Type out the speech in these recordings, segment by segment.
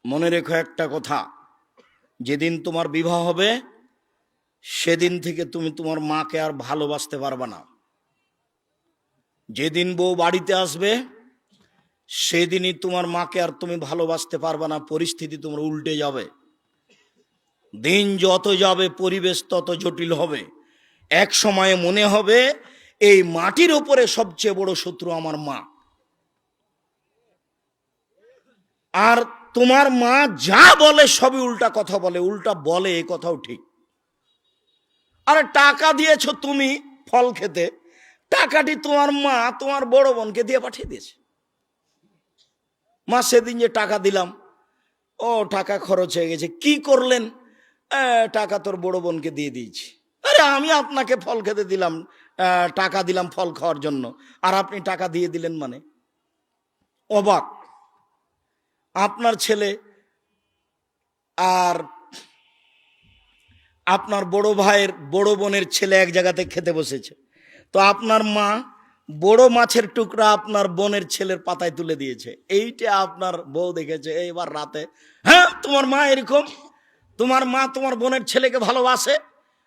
মনে রেখো একটা কথা, যেদিন তোমার বিবাহ হবে সেদিন থেকে তুমি তোমার মাকে আর ভালোবাসতে পারবে না। যেদিন বউ বাড়িতে আসবে সেদিনই তোমার মাকে আর তুমি ভালোবাসতে পারবে না। পরিস্থিতি তোমার উল্টে যাবে। দিন যত যাবে পরিবেশ তত জটিল হবে। এক সময়ে মনে হবে এই মাটির ওপরে সবচেয়ে বড় শত্রু আমার মা। আর তোমার মা যা বলে সবই উল্টা কথা বলে, উল্টা বলে, এই কথাও ঠিক। আরে টাকা দিয়েছো তুমি ফল খেতে, টাকাটি তোমার মা তোমার বড় বোনকে দিয়ে পাঠিয়ে দিয়েছে। মা সেদিন যে টাকা দিলাম, ও টাকা খরচ হয়ে গেছে, কি করলেন? টাকা তোর বড় বোনকে দিয়ে দিয়েছি। আরে আমি আপনাকে ফল খেতে দিলাম, টাকা দিলাম ফল খাওয়ার জন্য, আর আপনি টাকা দিয়ে দিলেন মানে? অবাক। আপনার ছেলে আর আপনার বড় ভাইয়ের বড় বোনের ছেলে এক জায়গাতে খেতে বসেছে, তো আপনার মা বড় মাছের টুকরা আপনার বোনের ছেলের পাতায় তুলে দিয়েছে। এইটা আপনার বউ দেখেছে এইবার রাতে, হ্যাঁ তোমার মা এরকম, তোমার মা তোমার বোনের ছেলেকে ভালোবাসে,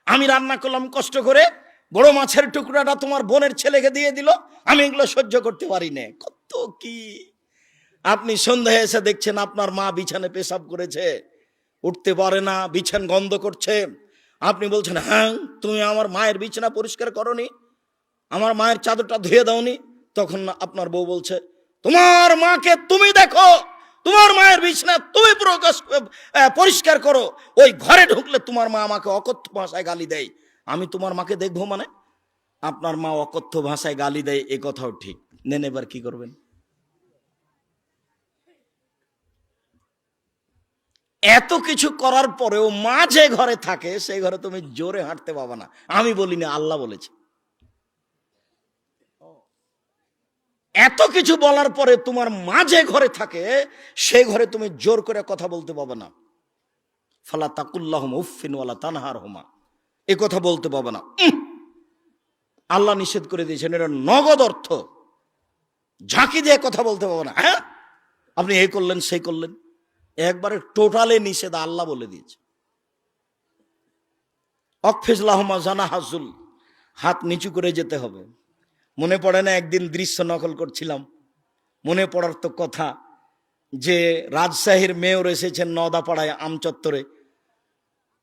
আমি রান্না করলাম কষ্ট করে, বড় মাছের টুকরাটা তোমার বোনের ছেলেকে দিয়ে দিল, আমি এগুলো সহ্য করতে পারি না। কত কি! আপনি সন্ধ্যায় এসে দেখছেন আপনার মা বিছানে পেশাব করেছে, উঠতে পারে না, বিছান গন্ধ করছে। আপনি বলছেন, হ্যাঁ তুমি আমার মায়ের বিছানা পরিষ্কার করনি, আমার মায়ের চাদরটা ধুয়ে দাওনি। তখন আপনার বউ বলছে, তোমার মাকে তুমি দেখো, তোমার মায়ের বিছানা তুমি পরিষ্কার করো, ওই ঘরে ঢুকলে তোমার মা আমাকে অকথ্য ভাষায় গালি দেয়, আমি তোমার মাকে দেখবো মানে? আপনার মা অকথ্য ভাষায় গালি দেয়, এ কথাও ঠিক। নেন এবার কি করবেন? এত কিছু করার পরেও মা যে ঘরে থাকে সেই ঘরে তুমি জোরে হাঁটতে পাবা না। আমি বলিনি, আল্লাহ বলেছে। এত কিছু বলার পরে তোমার মা যে ঘরে থাকে সেই ঘরে তুমি জোর করে কথা বলতে পাবে না। ফালা তাকুল্লাহুম উফফিন ওয়ালা তানহারহুমা, এ কথা বলতে পাবে না। আল্লাহ নিষেধ করে দিয়েছেন, এটা নগদ অর্থ। ঝাঁকি দিয়ে কথা বলতে পাবে না। হ্যাঁ আপনি এই করলেন সেই করলেন, একবারে টোটালে নিষেধ, আল্লাহ বলে দিয়েছে। অকফিজলাহুমা জানাহাজুল, হাত নিচু করে যেতে হবে। মনে পড়ে না একদিন দৃশ্য নকল করছিলাম, মনে পড়ার তো কথা, যে রাজশাহীর মেয়র এসেছেন নওদাপাড়ায় আমচত্বরে,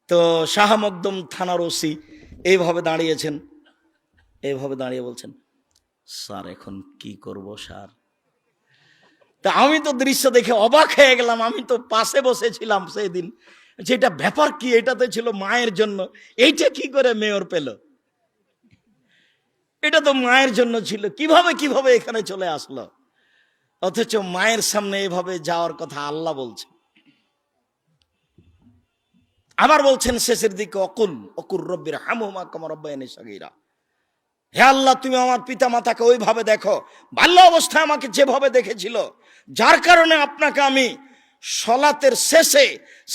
তো শাহ মকদম থানার ওসি এইভাবে দাঁড়িয়েছেন, এইভাবে দাঁড়িয়ে বলছেন, স্যার এখন কি করব স্যার? তা আমি তো দৃশ্য দেখে অবাক হয়ে গেলাম, আমি তো পাশে বসেছিলাম সেই দিন, যেটা ব্যাপার কি, এটাতে ছিল মায়ের জন্য, এইটা কি করে মেয়র পেল? এটা তো মায়ের জন্য ছিল, কিভাবে এখানে চলে আসলো? অথচ মায়ের সামনে এভাবে যাওয়ার কথা আল্লাহ বলছে। আবার বলছেন শেষের দিকে, অকুর রব্বির হামহুমা কামা রাব্বায়ানি সগীরা, হে আল্লাহ তুমি আমার পিতা মাতাকে ওইভাবে দেখো বাল্য অবস্থায় আমাকে যেভাবে দেখেছিল, যার কারণে আপনাকে আমি সলাতের শেষে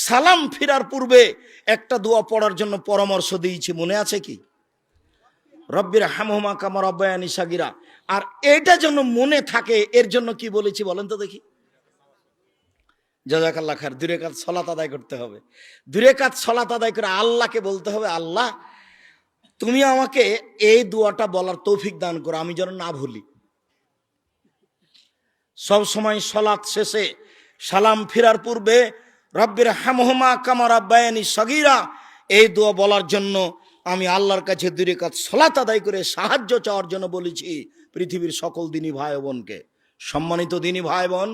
সালাম ফিরার পূর্বে একটা দোয়া পড়ার জন্য পরামর্শ দিয়েছি, মনে আছে কি? রব্বির হামহুমা কামা রাব্বায়ানি সগীরা। আর এটা যেন মনে থাকে এর জন্য কি বলেছি বলেন তো দেখি? জাযাকাল্লাহ খায়ের। 2 রাকাত সালাত আদায় করতে হবে। 2 রাকাত সালাত আদায় করে আল্লাহকে বলতে হবে, আল্লাহ তুমি আমাকে এই দোয়াটা বলার তৌফিক দান করো, আমি যেন না ভুলি। সব সময় সালাত শেষে সালাম ফিরার পূর্বে রব্বির হামহুমা কামা রাব্বায়ানি সগীরা এই দোয়া বলার জন্য আমি আল্লাহর কাছে 2 রাকাত সালাত আদায় করে সাহায্য চাওয়ার জন্য বলেছি পৃথিবীর সকল দিনী ভাই বোনকে। সম্মানিত দিনী ভাই বোন,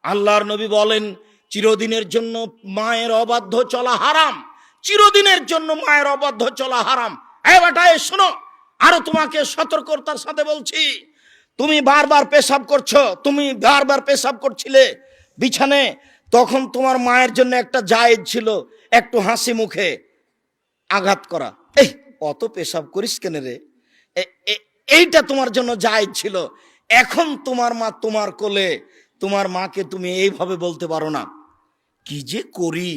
আল্লাহর নবী বলেন, চিরদিনের জন্য মায়ের অবাধ্য চলা হারাম, চিরদিনের জন্য মায়ের অবাধ্য চলা হারাম। এই বেটা শোনো, আরো তোমাকে সতর্কতার সাথে বলছি, তুমি বারবার পেশাব করছো, তুমি বারবার পেশাব করছিলে বিছানে, তখন তোমার মায়ের জন্য একটা জায়েজ ছিল একটু হাসি মুখে আঘাত করা, এই অত পেশাব করিস কেন রে, এইটা তোমার জন্য জায়েজ ছিল। এখন তোমার মা তোমার কোলে, তোমার মাকে তুমি এইভাবে বলতে পারো না, কি যে করি,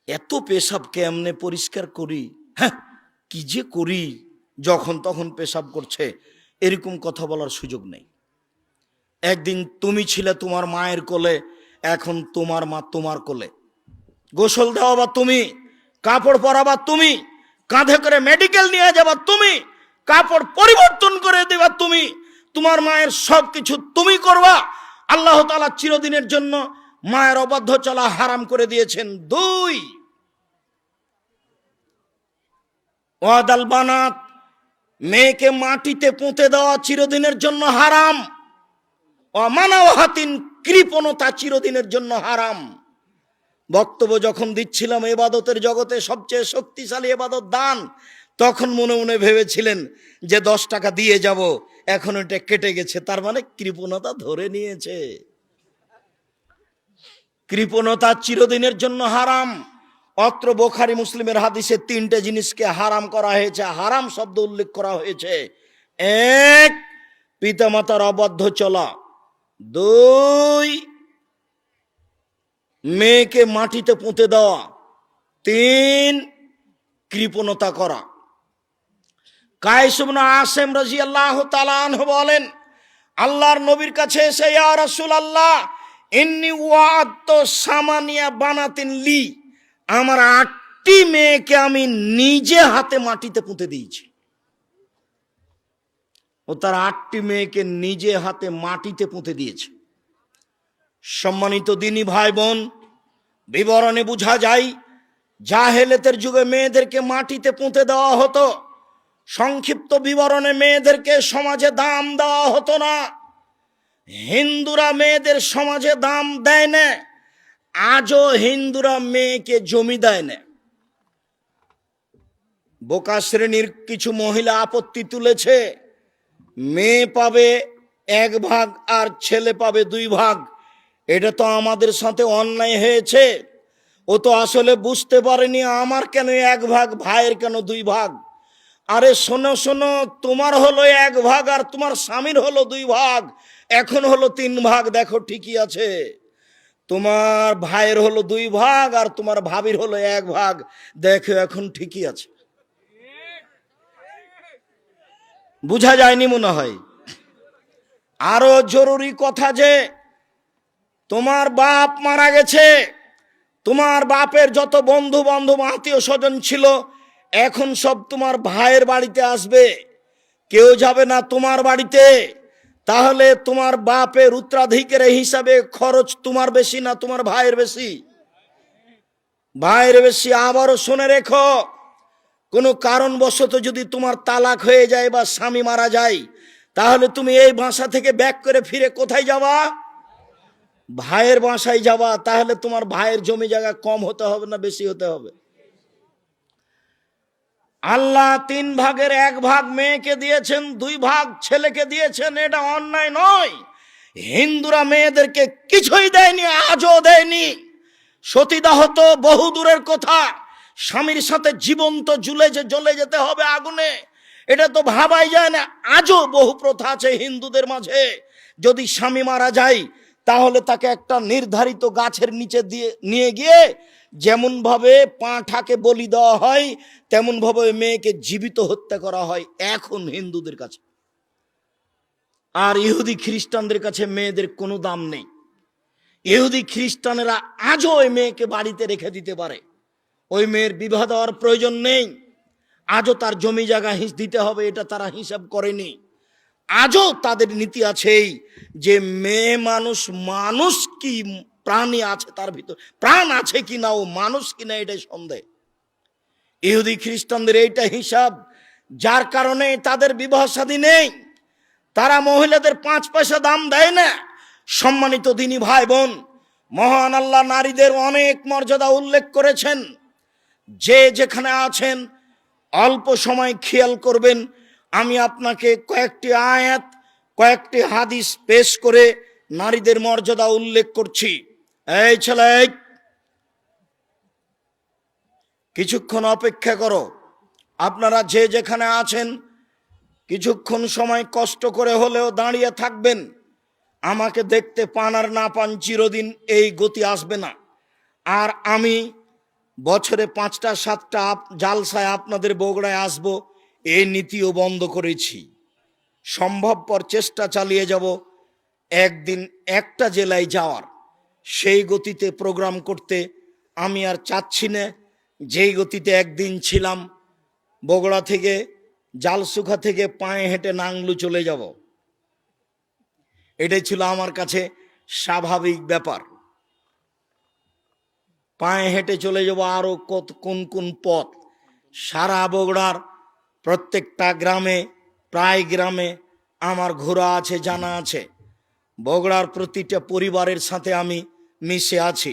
এত পেশাব কেমনে পরিষ্কার করি, হ্যাঁ কি যে করি, যখন তখন পেশাব করছে, এরকম কথা বলার সুযোগ নেই। একদিন তুমি ছিলে তোমার মায়ের কোলে, এখন তোমার মা তোমার কোলে, গোসল দেওয়া বা তুমি, কাপড় পরাবা তুমি, কাঁধে করে মেডিকেল নিয়ে যাবা তুমি, কাপড় পরিবর্তন করে দেবা তুমি, তোমার মায়ের সব কিছু তুমি করবা। আল্লাহ তাআলা চিরদিনের জন্য মায়ের অবাধ্য চলা হারাম করে দিয়েছেন। 2, ওয়াদাল বানাত, মেয়েকে মাটিতে পুঁতে দেওয়া চিরদিনের জন্য হারাম। অমানওয়াহাতিন, কৃপণতা চিরদিনের জন্য হারাম। বক্তব্য যখন দিচ্ছিলাম ইবাদতের জগতে সবচেয়ে শক্তিশালী ইবাদত দান, তখন মনে মনে ভেবেছিলেন যে 10 টাকা দিয়ে যাব, এখন এটা কেটে গেছে, তার মানে কৃপণতা ধরে নিয়েছে। কৃপণতা চিরদিনের জন্য হারাম। অত্র বুখারী মুসলিমের হাদিসে 3টে জিনিসকে হারাম করা হয়েছে, হারাম শব্দ উল্লেখ করা হয়েছে। 1, পিতামাতার অবাধ্য চলা। 2, মেয়েকে মাটিতে পুঁতে দেওয়া। 3, কৃপণতা করা। কায়েস ইবনে আসিম রাদিয়াল্লাহু তাআলা আনহু বলেন, আল্লাহর নবীর কাছে এসে, ইয়া রাসূলুল্লাহ, ইন্নী ওয়া'আদতু সামানিয়া বানাতিন লি, আমার 8টি মেয়েকে আমি নিজে হাতে মাটিতে পুঁতে দিয়েছি। ও তার 8টি মেয়েকে নিজে হাতে মাটিতে পুঁতে দিয়েছে। সম্মানিত দিনী ভাই বোন, বিবরণে বোঝা যায় জাহেলিয়াতের যুগে মেয়েদেরকে মাটিতে পুঁতে দেওয়া হতো। সংক্ষিপ্ত বিবরণে মেয়েদেরকে সমাজে দাম দেওয়া হতো না। হিন্দুরা মেয়েদের সমাজে দাম দেয় না। আজও হিন্দুরা মেয়েকে জমি দেয় না। বোকা শ্রেণীর কিছু মহিলা আপত্তি তুলেছে, মেয়ে পাবে 1 ভাগ আর ছেলে পাবে 2 ভাগ। এটা তো আমাদের সাথে অন্যায় হয়েছে। ও তো আসলে বুঝতে পারেনি আমার কেন 1 ভাগ, ভাইয়ের কেন 2 ভাগ। আরে শোনো শোনো, তোমার হলো 1 ভাগ আর তোমার স্বামীর হলো 2 ভাগ, এখন হলো 3 ভাগ। দেখো ঠিকই আছে, তোমার ভাইয়ের হলো 2 ভাগ আর তোমার ভাবির হলো 1 ভাগ, দেখো এখন ঠিকই আছে। বুঝা যায়নি মনে হয়। আরো জরুরি কথা যে তোমার বাপ মারা গেছে, তোমার বাপের যত বন্ধু বান্ধব আত্মীয় স্বজন ছিল এখন সব তোমার ভাইয়ের বাড়িতে আসবে, কেউ যাবে না তোমার বাড়িতে। তাহলে তোমার বাপের উত্তরাধিকারের হিসাবে খরচ তোমার বেশি না তোমার ভাইয়ের বেশি? ভাইয়ের বেশি। আবারও শুনে রেখো, কোনো কারণবশত যদি তোমার তালাক হয়ে যায় বা স্বামী মারা যায়, তাহলে তুমি এই বাসা থেকে ব্যাক করে ফিরে কোথায় যাবা? ভাইয়ের বাসায় যাবা। তাহলে তোমার ভাইয়ের জমি জায়গা কম হতে হবে না বেশি হতে হবে? আল্লাহ 3 ভাগের 1 ভাগ মেয়েকে দিয়েছেন, 2 ভাগ ছেলেকে দিয়েছেন, এটা অন্যায় নয়। হিন্দুরা মেয়েদেরকে কিছুই দেয়নি, আজও দেয়নি। সতীদাহ তো বহু দূরের কথা, স্বামীর সাথে জীবন্ত জ্বলে যেতে হবে আগুনে, এটা তো ভাবাই যায় না। আজও বহু প্রথা আছে হিন্দুদের মাঝে, যদি স্বামী মারা যায় তাহলে তাকে একটা নির্ধারিত গাছের নিচে নিয়ে গিয়ে যেমন ভাবে পাঁঠাকে বলি দেওয়া হয় তেমন ভাবে মেয়েকে জীবিত হত্যা করা হয় এখন হিন্দুদের কাছে। আর ইহুদি খ্রিস্টানদের কাছে মেয়েদের কোনো দাম নেই। ইহুদি খ্রিস্টানেরা আজও ওই মেয়েকে বাড়িতে রেখে দিতে পারে, ওই মেয়ের বিবাহ দেওয়ার প্রয়োজন নেই। আজও তার জমি জায়গা দিতে হবে, এটা তারা হিসাব করেনি। আজও তাদের নীতি আছেই যে মেয়ে মানুষ, মানুষ কি প্রাণী আছে তার ভিতর, প্রাণ আছে কি না, ও মানুষ কিনা এটাই সন্দেহ। ইহুদি খ্রিস্টানদের এইটা হিসাব, যার কারণে তাদের বিবাহ শাদী নেই, তারা মহিলাদের 5 পয়সা দাম দেয় না। সম্মানিত দিনী ভাই বোন, মহান আল্লাহ নারীদের অনেক মর্যাদা উল্লেখ করেছেন। যে যেখানে আছেন অল্প সময় খেয়াল করবেন, আমি আপনাকে কয়েকটি আয়াত, কয়েকটি হাদিস পেশ করে নারীদের মর্যাদা উল্লেখ করছি। এই ছেলে, কিছুক্ষণ অপেক্ষা করো। আপনারা যে যেখানে আছেন কিছুক্ষণ সময় কষ্ট করে হলেও দাঁড়িয়ে থাকবেন। আমাকে দেখতে পান আর না পান, চিরদিন এই গতি আসবে না। আর আমি বছরে 5টা 7টা জালসায় আপনাদের বগুড়ায় আসব, এই নীতিও বন্ধ করেছি। সম্ভবপর চেষ্টা চালিয়ে যাব একদিন একটা জেলায় যাওয়ার। সেই গতিতে প্রোগ্রাম করতে আমি আর চাচ্ছি না। যেই গতিতে একদিন ছিলাম, বগুড়া থেকে জালসুখা থেকে পায়ে হেঁটে নাংলু চলে যাব, এটাই ছিল আমার কাছে স্বাভাবিক ব্যাপার। পায়ে হেঁটে চলে যাব আরো কোন কোন পথ। সারা বগুড়ার প্রত্যেকটা গ্রামে, প্রায় গ্রামে আমার ঘোরা আছে, জানা আছে। বগুড়ার প্রতিটা পরিবারের সাথে আমি মিশে আছি।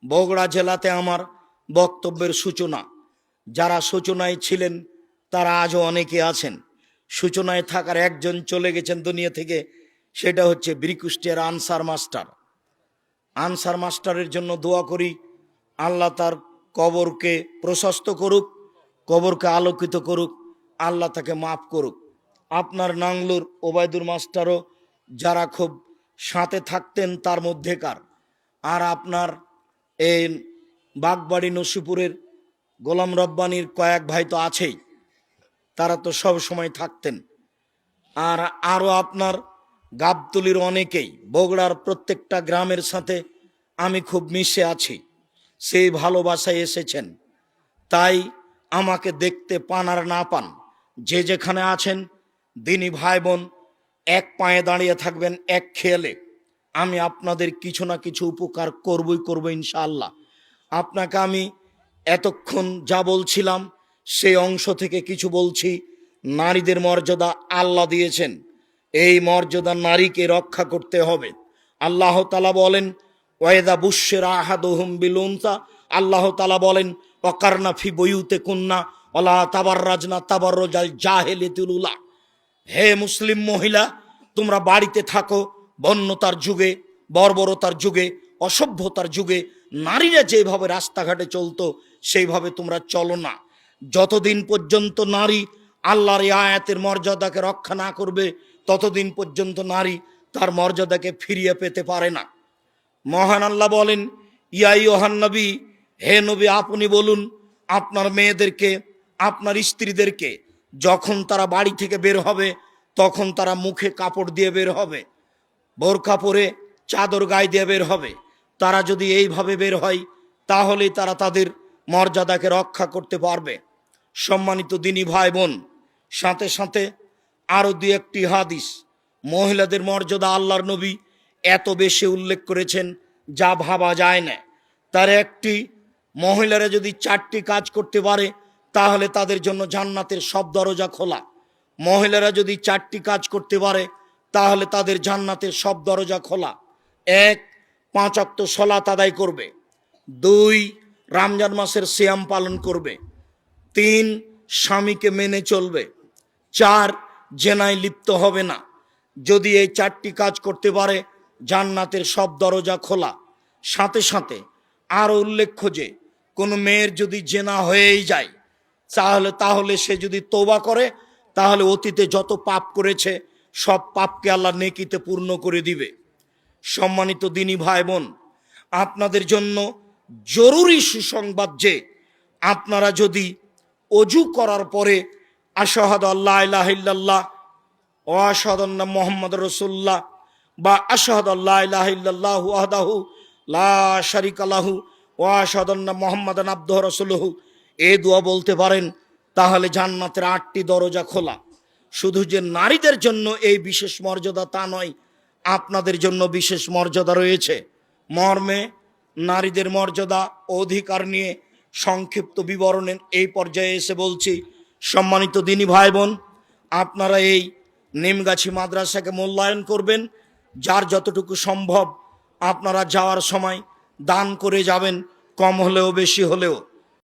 বগুড়া জেলাতে আমার বক্তব্যের সূচনা, যারা সূচনায় ছিলেন তারা আজও অনেকে আছেন। সূচনায় থাকার একজন চলে গেছেন দুনিয়া থেকে, সেটা হচ্ছে বীরকুষ্টিয়ার আনসার মাস্টার। আনসার মাস্টারের জন্য দোয়া করি, আল্লাহ তার কবরকে প্রশস্ত করুক, কবরকে আলোকিত করুক, আল্লাহ তাকে মাফ করুক। আপনার নাংলুর ওবায়দুর মাস্টারও যারা খুব সাথে থাকতেন তার মধ্যেকার। আর আপনার এই বাগবাড়ি নসিপুরের গোলাম রব্বানির কয়েক ভাই তো আছেই, তারা তো সব সময় থাকতেন। আর আরও আপনার গাবতলির অনেকেই, বগুড়ার প্রত্যেকটা গ্রামের সাথে আমি খুব মিশে আছি। সেই ভালোবাসায় এসেছেন, তাই আমাকে দেখতে পান আর না পান, যে যেখানে আছেন দিনী ভাই বোন, এক পায়ে দাঁড়িয়ে থাকবেন এক খেয়ালে। আমি আপনাদের কিছু না কিছু উপকার করবই ইনশাআল্লাহ। আপনাকে আমি এতক্ষণ যা বলছিলাম সেই অংশ থেকে কিছু বলছি। নারীদের মর্যাদা আল্লাহ দিয়েছেন, এই মর্যাদা নারীকে রক্ষা করতে হবে। আল্লাহ তাআলা বলেন, ওয়াইদা বুশশিরা আহাদুহুম বিল উনসা, আল্লাহ তাআলা বলেন, ওয়াকারনা ফি বুয়ুতিকুন্না ওয়ালা তাবাররাজনা তাবাররুজাল জাহিলিয়াতিল উলা। হে মুসলিম মহিলা, তোমরা বাড়িতে থাকো। বন্যতার যুগে, বর্বরতার যুগে, অসভ্যতার যুগে নারীরা যেভাবে রাস্তাঘাটে চলতো সেইভাবে তোমরা চলো না। যতদিন পর্যন্ত নারী আল্লাহর এই আয়াতের মর্যাদাকে রক্ষা না করবে, ততদিন পর্যন্ত নারী তার মর্যাদাকে ফিরিয়ে পেতে পারে না। মহান আল্লাহ বলেন, ইয়া আইয়ুহান নবী, হে নবী আপনি বলুন আপনার মেয়েদেরকে, আপনার স্ত্রীদেরকে, যখন তারা বাড়ি থেকে বের হবে তখন তারা মুখে কাপড় দিয়ে বের হবে, বোরকা পরে চাদর গায়ে দিয়ে বের হবে। তারা যদি এইভাবে বের হয় তাহলেই তারা তাদের মর্যাদাকে রক্ষা করতে পারবে। সম্মানিত দিনী ভাই বোন, সাথে সাথে আরও দু একটি হাদিস, মহিলাদের মর্যাদা আল্লাহর নবী এত বেশি উল্লেখ করেছেন যা ভাবা যায় না। তার একটি, মহিলারা যদি 4টি কাজ করতে পারে তাহলে তাদের জন্য জান্নাতের সব দরজা খোলা। মহিলারা যদি 4টি কাজ করতে পারে তাহলে তাদের জান্নাতের সব দরজা খোলা। 1, 5 ওয়াক্ত সালাত আদায় করবে। 2, রমজান মাসের সিয়াম পালন করবে। 3, স্বামীকে মেনে চলবে। 4, জেনায় লিপ্ত হবে না। যদি এই 4টি কাজ করতে পারে জান্নাতের সব দরজা খোলা। সাথে সাথে আরও উল্লেখ্য যে কোনো মেয়ের যদি জেনা হয়েই যায় তাহলে সে যদি তওবা করে তাহলে অতীতে যত পাপ করেছে সব পাপকে আল্লাহ নেকিতে পূর্ণ করে দিবে। সম্মানিত দিনী ভাই বোন, আপনাদের জন্য জরুরি সুসংবাদ যে আপনারা যদি অজু করার পরে আশহাদু আল্লা ইলাহা ইল্লাল্লাহ ওয়া আশহাদু আন্না মুহাম্মাদুর রাসূলুল্লাহ বা আশহাদু আল্লা ইলাহা ইল্লাল্লাহু ওয়াহদাহু লা শারীকা লাহু ওয়া আশহাদু আন্না মুহাম্মাদান আবদুহু ওয়া রাসূলুহু, এই দোয়া বলতে পারেন, তাহলে জান্নাতের 8টি দরজা খোলা। শুধু যে নারীদের জন্য এই বিশেষ মর্যাদা তা নয়, আপনাদের জন্য বিশেষ মর্যাদা রয়েছে। মর্মে নারীদের মর্যাদা অধিকার নিয়ে সংক্ষিপ্ত বিবরণের এই পর্যায়ে এসে বলছি। সম্মানিত দিনী ভাই বোন, আপনারা এই নিমগাছি মাদ্রাসাকে মূল্যায়ন করবেন। যার যতটুকু সম্ভব আপনারা যাওয়ার সময় দান করে যাবেন, কম হলেও বেশি হলেও।